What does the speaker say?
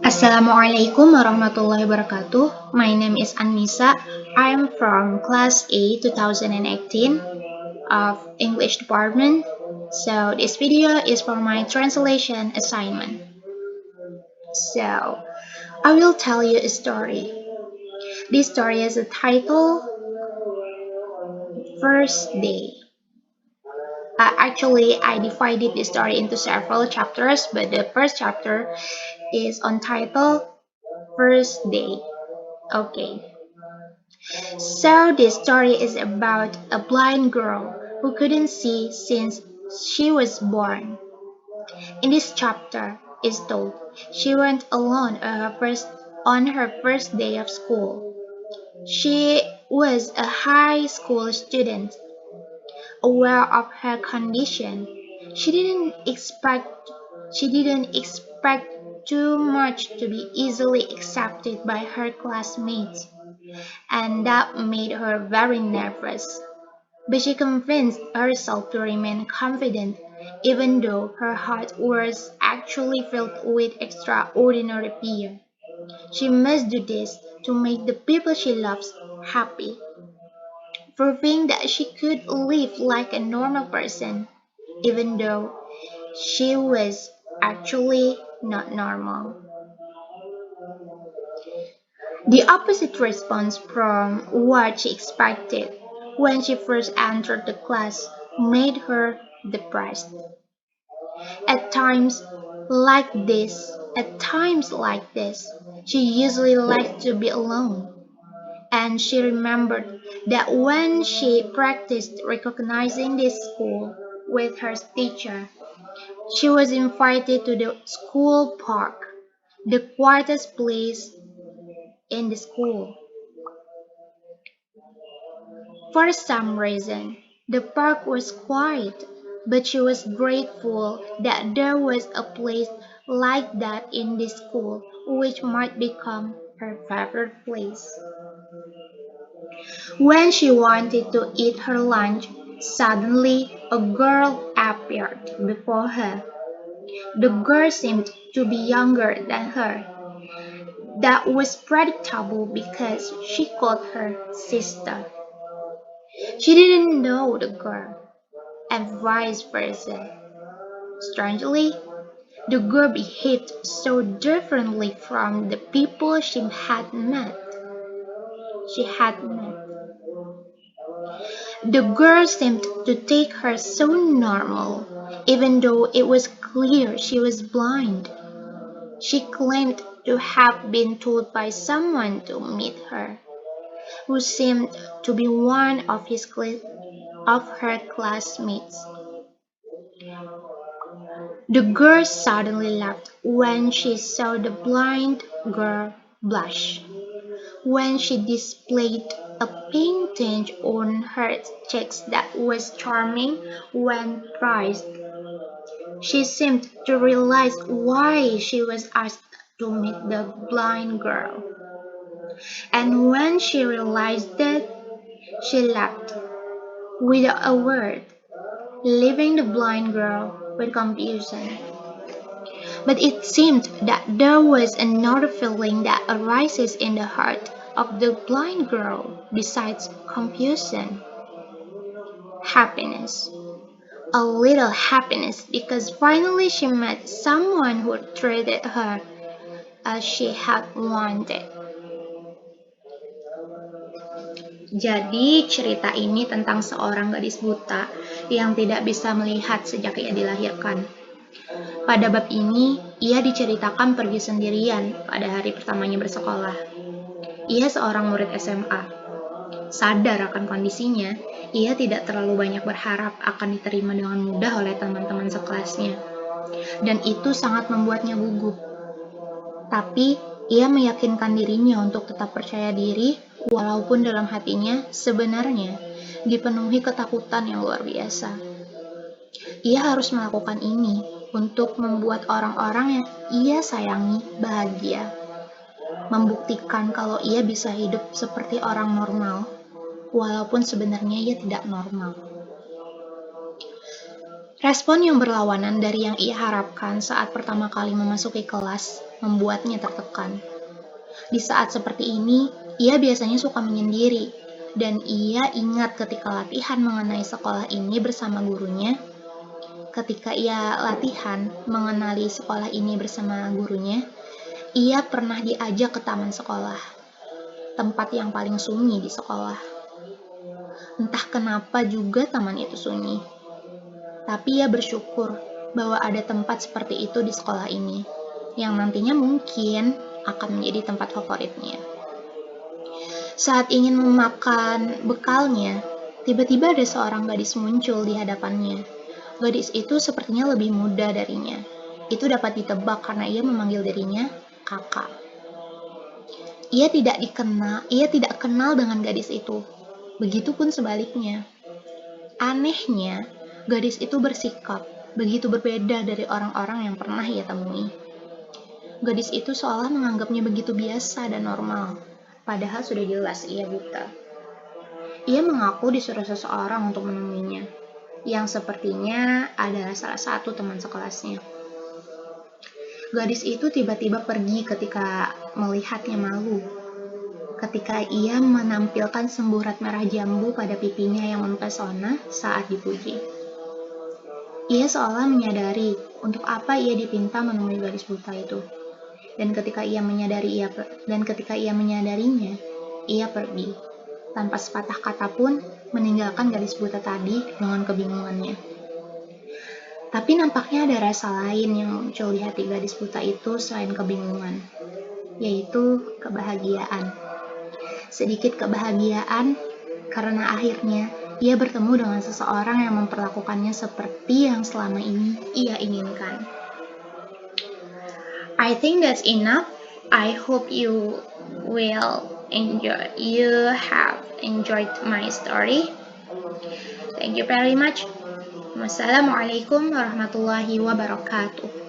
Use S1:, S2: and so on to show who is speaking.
S1: Assalamualaikum warahmatullahi wabarakatuh. My name is Anissa. I am from Class A 2018 of English Department. So this video is for my translation assignment. So I will tell you a story. This story has a title First Day. Actually, I divided this story into several chapters, but the first chapter is on title First Day. Okay. So this story is about a blind girl who couldn't see since she was born. In this chapter is told she went alone on her first day of school. She was a high school student, aware of her condition. She didn't expect too much to be easily accepted by her classmates, and that made her very nervous. But she convinced herself to remain confident, even though her heart was actually filled with extraordinary fear. She must do this to make the people she loves happy, proving that she could live like a normal person, even though she was actually not normal. The opposite response from what she expected when she first entered the class made her depressed. At times like this, she usually liked to be alone, and she remembered that when she practiced recognizing this school with her teacher, she was invited to the school park, the quietest place in the school. For some reason, the park was quiet, but she was grateful that there was a place like that in the school, which might become her favorite place. When she wanted to eat her lunch, suddenly a girl appeared before her. The girl seemed to be younger than her. That was predictable because she called her sister. She didn't know the girl, and vice versa. Strangely, the girl behaved so differently from the people she had met. The girl seemed to take her so normal, even though it was clear she was blind. She claimed to have been told by someone to meet her, who seemed to be one of her classmates. The girl suddenly laughed when she saw the blind girl blush, when she displayed a pink tinge on her cheeks that was charming when praised. She seemed to realize why she was asked to meet the blind girl, and when she realized that, she laughed without a word, leaving the blind girl with confusion. But it seemed that there was another feeling that arises in the heart of the blind girl besides confusion: happiness. A little happiness because finally she met someone who treated her as she had wanted. Jadi cerita ini tentang seorang gadis buta yang tidak bisa melihat sejak ia dilahirkan. Pada bab ini, ia diceritakan pergi sendirian pada hari pertamanya bersekolah. Ia seorang murid SMA. Sadar akan kondisinya, ia tidak terlalu banyak berharap akan diterima dengan mudah oleh teman-teman sekelasnya. Dan itu sangat membuatnya gugup. Tapi, ia meyakinkan dirinya untuk tetap percaya diri, walaupun dalam hatinya sebenarnya dipenuhi ketakutan yang luar biasa. Ia harus melakukan ini untuk membuat orang-orang yang ia sayangi bahagia, membuktikan kalau ia bisa hidup seperti orang normal, walaupun sebenarnya ia tidak normal. Respon yang berlawanan dari yang ia harapkan saat pertama kali memasuki kelas membuatnya tertekan. Di saat seperti ini, ia biasanya suka menyendiri, dan ia ingat ketika latihan mengenai sekolah ini bersama gurunya. Ketika ia latihan mengenali sekolah ini bersama gurunya, ia pernah diajak ke taman sekolah, tempat yang paling sunyi di sekolah. Entah kenapa juga taman itu sunyi, tapi ia bersyukur bahwa ada tempat seperti itu di sekolah ini, yang nantinya mungkin akan menjadi tempat favoritnya. Saat ingin memakan bekalnya, tiba-tiba ada seorang gadis muncul di hadapannya. Gadis itu sepertinya lebih muda darinya. Itu dapat ditebak karena ia memanggil dirinya kakak. Ia tidak kenal dengan gadis itu. Begitupun sebaliknya. Anehnya, gadis itu bersikap begitu berbeda dari orang-orang yang pernah ia temui. Gadis itu seolah menganggapnya begitu biasa dan normal, padahal sudah jelas ia buta. Ia mengaku disuruh seseorang untuk menemuinya, yang sepertinya adalah salah satu teman sekelasnya. Gadis itu tiba-tiba pergi ketika melihatnya malu. Ketika ia menampilkan semburat merah jambu pada pipinya yang mempesona saat dipuji. Ia seolah menyadari untuk apa ia dipinta menemui gadis buta itu. Dan ketika ia menyadarinya, ia pergi tanpa sepatah kata pun meninggalkan gadis buta tadi dengan kebingungannya. Tapi nampaknya ada rasa lain yang muncul di hati gadis buta itu selain kebingungan, yaitu kebahagiaan. Sedikit kebahagiaan karena akhirnya ia bertemu dengan seseorang yang memperlakukannya seperti yang selama ini ia inginkan. I think that's enough. I hope you have enjoyed my story. Thank you very much. Wassalamualaikum warahmatullahi wabarakatuh.